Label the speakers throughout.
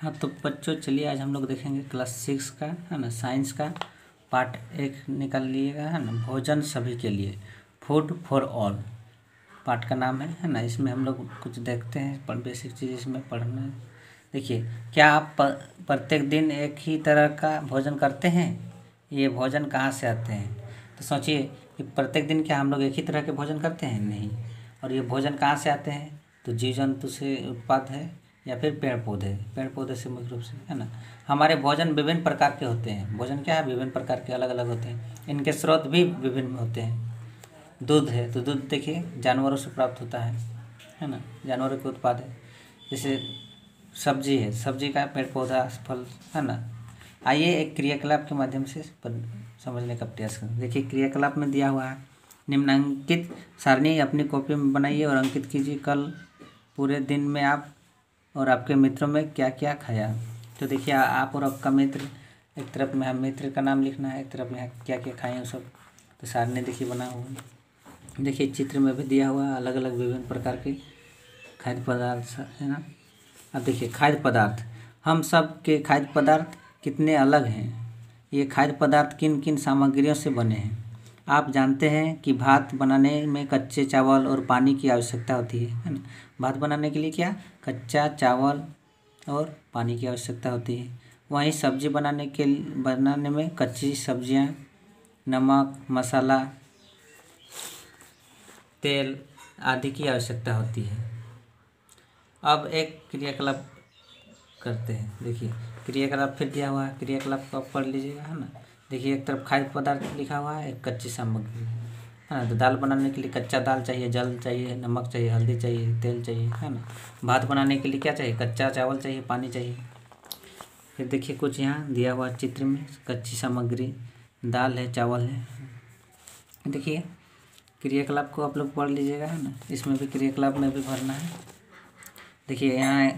Speaker 1: हाँ तो बच्चों चलिए आज हम लोग देखेंगे क्लास 6 का है ना साइंस का पार्ट 1 निकाल लिएगा है ना। भोजन सभी के लिए, फूड फॉर ऑल पार्ट का नाम है ना। इसमें हम लोग कुछ देखते हैं पर बेसिक चीज़ इसमें पढ़ना। देखिए, क्या आप प्रत्येक दिन एक ही तरह का भोजन करते हैं? ये भोजन कहाँ से आते हैं? तो सोचिए कि प्रत्येक दिन क्या हम लोग एक ही तरह के भोजन करते हैं? नहीं। और ये भोजन कहाँ से आते हैं? तो जीव जंतु से उत्पाद है या फिर पेड़ पौधे से मुख्य रूप से है ना। हमारे भोजन विभिन्न प्रकार के होते हैं। भोजन क्या है? विभिन्न प्रकार के अलग अलग होते हैं। इनके स्रोत भी विभिन्न होते हैं। दूध है तो दूध देखिए जानवरों से प्राप्त होता है ना, जानवरों के उत्पाद है। जैसे सब्जी है, सब्जी का पेड़ पौधा फल है ना। आइए एक क्रियाकलाप के माध्यम से समझने का प्रयास करें। देखिए क्रियाकलाप में दिया हुआ है, निम्नलिखित सारणी अपनी कॉपी में बनाइए और अंकित कीजिए कल पूरे दिन में आप और आपके मित्रों में क्या क्या खाया। तो देखिए आप और आपका मित्र, एक तरफ में मित्र का नाम लिखना है, एक तरफ में क्या क्या खाए वो सब। तो सारणी देखिए बना हुआ है। देखिए चित्र में भी दिया हुआ है अलग अलग विभिन्न प्रकार के खाद्य पदार्थ है ना। अब देखिए खाद्य पदार्थ, हम सब के खाद्य पदार्थ कितने अलग हैं। ये खाद्य पदार्थ किन किन सामग्रियों से बने हैं? आप जानते हैं कि भात बनाने में कच्चे चावल और पानी की आवश्यकता होती है ना। भात बनाने के लिए क्या? कच्चा चावल और पानी की आवश्यकता होती है। वहीं सब्जी बनाने में कच्ची सब्जियां, नमक, मसाला, तेल आदि की आवश्यकता होती है। अब एक क्रियाकलाप करते हैं। देखिए क्रियाकलाप फिर दिया हुआ है, क्रियाकलाप को आप पढ़ लीजिएगा है ना। देखिए एक तरफ खाद्य पदार्थ लिखा हुआ है, एक कच्ची सामग्री है ना। तो दाल बनाने के लिए कच्चा दाल चाहिए, जल चाहिए, नमक चाहिए, हल्दी चाहिए, तेल चाहिए है ना। भात बनाने के लिए क्या चाहिए? कच्चा चावल चाहिए, पानी चाहिए। फिर देखिए कुछ यहाँ दिया हुआ चित्र में कच्ची सामग्री दाल है, चावल है। देखिए क्रियाकलाप को आप लोग पढ़ लीजिएगा है ना। इसमें भी क्रियाकलाप में भी भरना है। देखिए यहाँ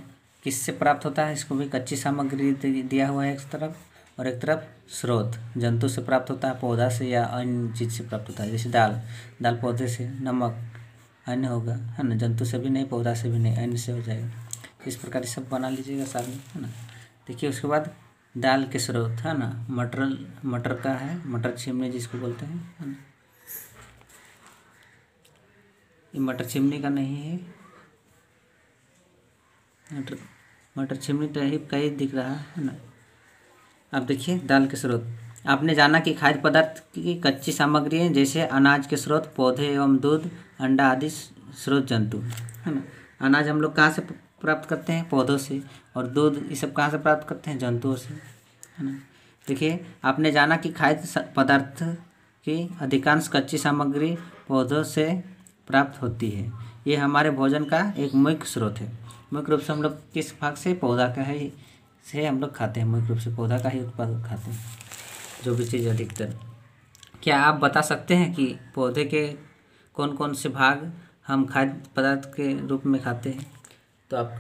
Speaker 1: किससे प्राप्त होता है? इसको भी कच्ची सामग्री दिया हुआ है एक तरफ, और एक तरफ स्रोत जंतु से प्राप्त होता है, पौधा से या अन्य चीज़ से प्राप्त होता है। जैसे दाल पौधे से, नमक अन्य होगा है ना, जंतु से भी नहीं, पौधा से भी नहीं, अन्य से हो जाएगा। इस प्रकार सब बना लीजिएगा सारणी है ना। देखिए उसके बाद दाल के स्रोत है ना, मटर का है, मटर छिमनी जिसको बोलते हैं है ना। ये मटर छिमनी का नहीं है, मटर छिमनी टाइप का ही दिख रहा है ना। अब देखिए दाल के स्रोत, आपने जाना कि खाद्य पदार्थ की कच्ची सामग्री है जैसे अनाज के स्रोत पौधे एवं दूध, अंडा आदि स्रोत जंतु है ना। अनाज हम लोग कहाँ से प्राप्त करते हैं? पौधों से। और दूध ये सब कहाँ से प्राप्त करते हैं? जंतुओं से है ना। देखिए आपने जाना कि खाद्य पदार्थ की अधिकांश कच्ची सामग्री पौधों से प्राप्त होती है। ये हमारे भोजन का एक मुख्य स्रोत है। मुख्य रूप से हम लोग किस भाग से? पौधा का है से हम लोग खाते हैं। मुख्य रूप से पौधा का ही उत्पादन खाते हैं, जो भी चीज़ अधिकतर। क्या आप बता सकते हैं कि पौधे के कौन कौन से भाग हम खाद्य पदार्थ के रूप में खाते हैं? तो आप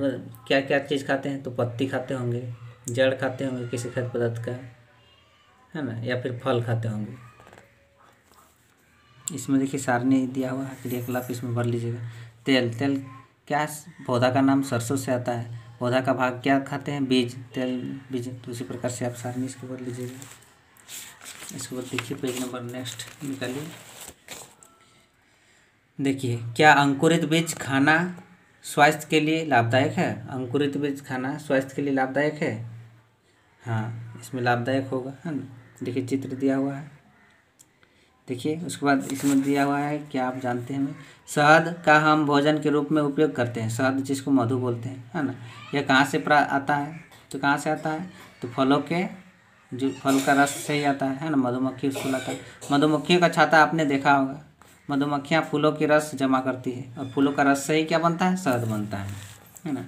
Speaker 1: क्या क्या चीज़ खाते हैं? तो पत्ती खाते होंगे, जड़ खाते होंगे किसी खाद्य पदार्थ का है ना, या फिर फल खाते होंगे। इसमें देखिए सारणी दिया हुआ है, क्रियाकलाप इसमें भर लीजिएगा। तेल क्या? पौधा का नाम सरसों से आता है। पौधा का भाग क्या खाते हैं? बीज, तेल बीज। तो उसी प्रकार से आप सारणी इसको भर लीजिएगा। इसके बाद देखिए पेज नंबर नेक्स्ट निकालिए। देखिए क्या अंकुरित बीज खाना स्वास्थ्य के लिए लाभदायक है? अंकुरित बीज खाना स्वास्थ्य के लिए लाभदायक है? हाँ, इसमें लाभदायक होगा है ना। देखिए चित्र दिया हुआ है। देखिए उसके बाद इसमें दिया हुआ है, क्या आप जानते हैं? शहद का हम भोजन के रूप में उपयोग करते हैं। शहद जिसको मधु बोलते हैं है ना। यह कहाँ से आता है? तो कहाँ से आता है? तो फलों के जो फल का रस से ही आता है ना। मधुमक्खी उसको लाता है। मधुमक्खियों का छाता आपने देखा होगा। मधुमक्खियाँ फूलों की रस जमा करती है और फूलों का रस से ही क्या बनता है? शहद बनता है ना।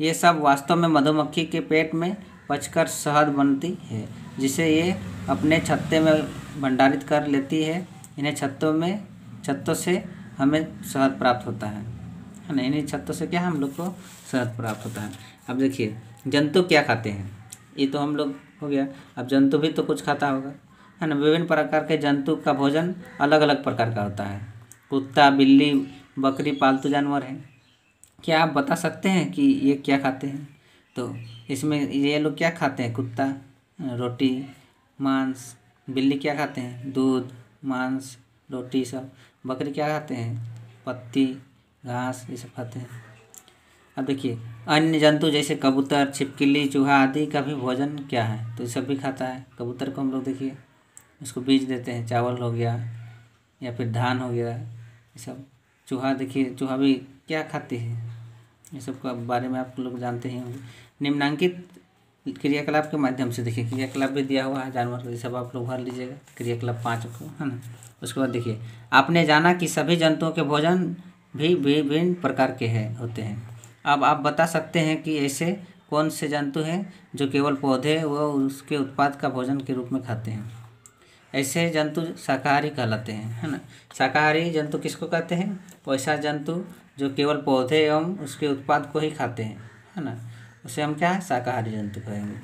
Speaker 1: ये सब वास्तव में मधुमक्खी के पेट में पचकर शहद बनती है, जिसे ये अपने छत्ते में भंडारित कर लेती है। इन्हें छत्तों से हमें शहद प्राप्त होता है ना। इन्हीं छत्तों से क्या हम लोग को शहद प्राप्त होता है। अब देखिए जंतु क्या खाते हैं? ये तो हम लोग हो गया। अब जंतु भी तो कुछ खाता होगा है ना। विभिन्न प्रकार के जंतु का भोजन अलग अलग प्रकार का होता है। कुत्ता, बिल्ली, बकरी पालतू जानवर हैं। क्या आप बता सकते हैं कि ये क्या खाते हैं? तो इसमें ये लोग क्या खाते हैं, कुत्ता रोटी मांस, बिल्ली क्या खाते हैं, दूध मांस रोटी सब, बकरी क्या खाते हैं, पत्ती घास ये सब खाते हैं। अब देखिए अन्य जंतु जैसे कबूतर छिपकली चूहा आदि का भी भोजन क्या है, तो ये सब भी खाता है। कबूतर को हम लोग देखिए उसको बीज देते हैं, चावल हो गया या फिर धान हो गया ये सब। चूहा देखिए चूहा भी क्या खाते हैं, ये सब के बारे में आप लोग जानते ही होंगे। निम्नांकित क्रियाकलाप के माध्यम से देखिए क्रियाकलाप भी दिया हुआ है जानवर को, ये सब आप लोग भर लीजिएगा क्रियाकलाप 5 को, है ना। उसके बाद देखिए आपने जाना कि सभी जंतुओं के भोजन भी विभिन्न प्रकार के होते हैं। अब आप बता सकते हैं कि ऐसे कौन से जंतु हैं जो केवल पौधे व उसके उत्पाद का भोजन के रूप में खाते हैं। ऐसे जंतु शाकाहारी कहलाते हैं, है ना। शाकाहारी जंतु किसको कहते हैं, वैसा जंतु जो केवल पौधे एवं उसके उत्पाद को ही खाते हैं, है ना, उसे हम क्या है शाकाहारी जंतु कहेंगे।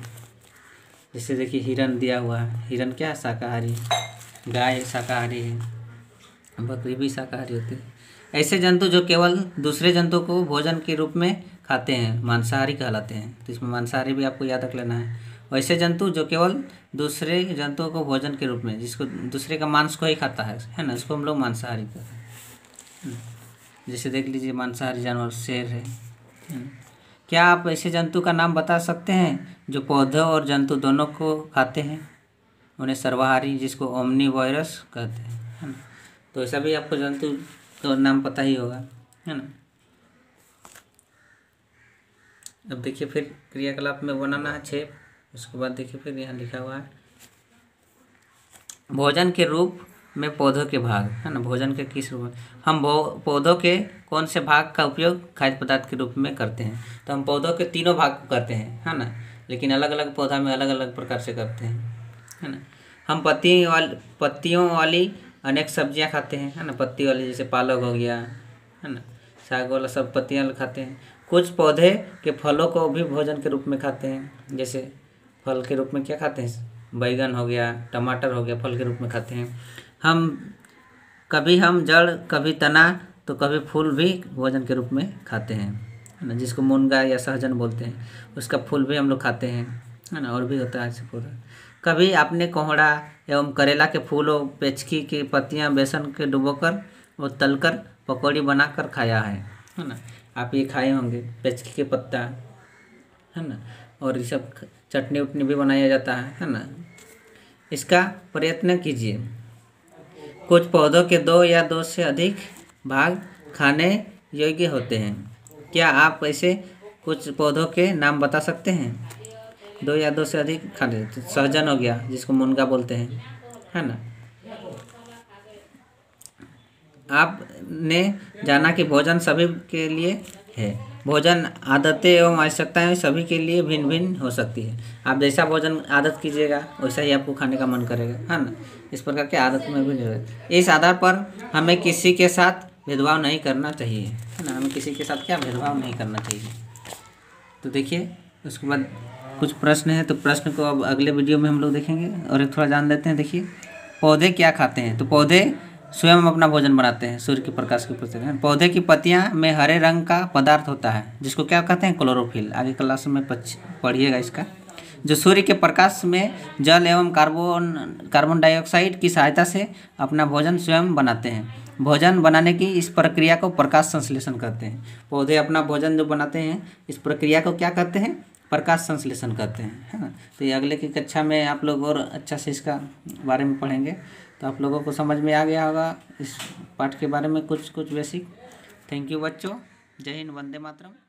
Speaker 1: जैसे देखिए हिरन दिया हुआ है, हिरन क्या है शाकाहारी, गाय शाकाहारी है, बकरी भी शाकाहारी होती है। ऐसे जंतु जो केवल दूसरे जंतु को भोजन के रूप में खाते हैं मांसाहारी कहलाते हैं। तो इसमें मांसाहारी भी आपको याद रख लेना है। वैसे जंतु जो केवल दूसरे जंतुओं को भोजन के रूप में, जिसको दूसरे का मांस को ही खाता है ना, उसको हम लोग मांसाहारी कहते हैं। जैसे देख लीजिए मांसाहारी जानवर शेर है। क्या आप ऐसे जंतु का नाम बता सकते हैं जो पौधों और जंतु दोनों को खाते हैं, उन्हें सर्वाहारी जिसको ओमनीवोरस कहते हैं, है ना। तो ऐसा भी आपको जंतु तो नाम पता ही होगा, है ना। अब देखिए फिर क्रियाकलाप में बनाना है 6। उसके बाद देखिए फिर यहाँ लिखा हुआ है भोजन के रूप में पौधों के भाग, है ना। भोजन के किस रूप में हम पौधों के कौन से भाग का उपयोग खाद्य पदार्थ के रूप में करते हैं। तो हम पौधों के तीनों भाग को करते हैं, है ना, लेकिन अलग अलग पौधा में अलग अलग प्रकार से करते हैं, है ना। हम पत्तियों वाली अनेक सब्जियां खाते हैं, है ना। पत्ती वाली जैसे पालक हो गया, है ना, साग वाला सब पत्तियां खाते हैं। कुछ पौधे के फलों को भी भोजन के रूप में खाते हैं। जैसे फल के रूप में क्या खाते हैं, बैगन हो गया टमाटर हो गया, फल के रूप में खाते हैं। कभी हम जड़ कभी तना तो कभी फूल भी भोजन के रूप में खाते हैं, है ना, जिसको मुनगा या सहजन बोलते हैं। उसका फूल भी हम लोग खाते हैं, है ना, और भी होता है ऐसे पूरा। कभी आपने कोहड़ा एवं करेला के फूल और पेचकी की पत्तियां बेसन के डुबोकर और तलकर पकौड़ी बनाकर खाया है ना। आप ये खाए होंगे पेचकी के पत्ता, है ना, और ये सब चटनी उटनी भी बनाया जाता है ना। इसका प्रयत्न कीजिए। कुछ पौधों के 2 या 2 से अधिक भाग खाने योग्य होते हैं। क्या आप ऐसे कुछ पौधों के नाम बता सकते हैं 2 या 2 से अधिक खाने। सहजन हो गया जिसको मुनगा बोलते हैं, है ना। आपने जाना कि भोजन सभी के लिए है। भोजन आदतें एवं आवश्यकताएं सभी के लिए भिन्न भिन्न हो सकती है। आप जैसा भोजन आदत कीजिएगा वैसा ही आपको खाने का मन करेगा, है ना। इस प्रकार के आदत में भी इस आधार पर हमें किसी के साथ भेदभाव नहीं करना चाहिए, है ना। हमें किसी के साथ क्या भेदभाव नहीं करना चाहिए। तो देखिए उसके बाद कुछ प्रश्न है, तो प्रश्न को अब अगले वीडियो में हम लोग देखेंगे और एक थोड़ा जान लेते हैं। देखिए पौधे क्या खाते हैं, तो पौधे स्वयं अपना भोजन बनाते हैं सूर्य के प्रकाश के प्रति। पौधे की पत्तियां में हरे रंग का पदार्थ होता है जिसको क्या कहते हैं, क्लोरोफिल। आगे क्लास में पढ़िएगा इसका, जो सूर्य के प्रकाश में जल एवं कार्बन डाइऑक्साइड की सहायता से अपना भोजन स्वयं बनाते हैं। भोजन बनाने की इस प्रक्रिया को प्रकाश संश्लेषण कहते हैं। पौधे अपना भोजन जो बनाते हैं इस प्रक्रिया को क्या कहते हैं, प्रकाश संश्लेषण कहते हैं, है ना। तो ये अगले की कक्षा में आप लोग और अच्छा से इसका बारे में पढ़ेंगे, तो आप लोगों को समझ में आ गया होगा इस पाठ के बारे में कुछ बेसिक। थैंक यू बच्चों, जय हिंद, वंदे मातरम।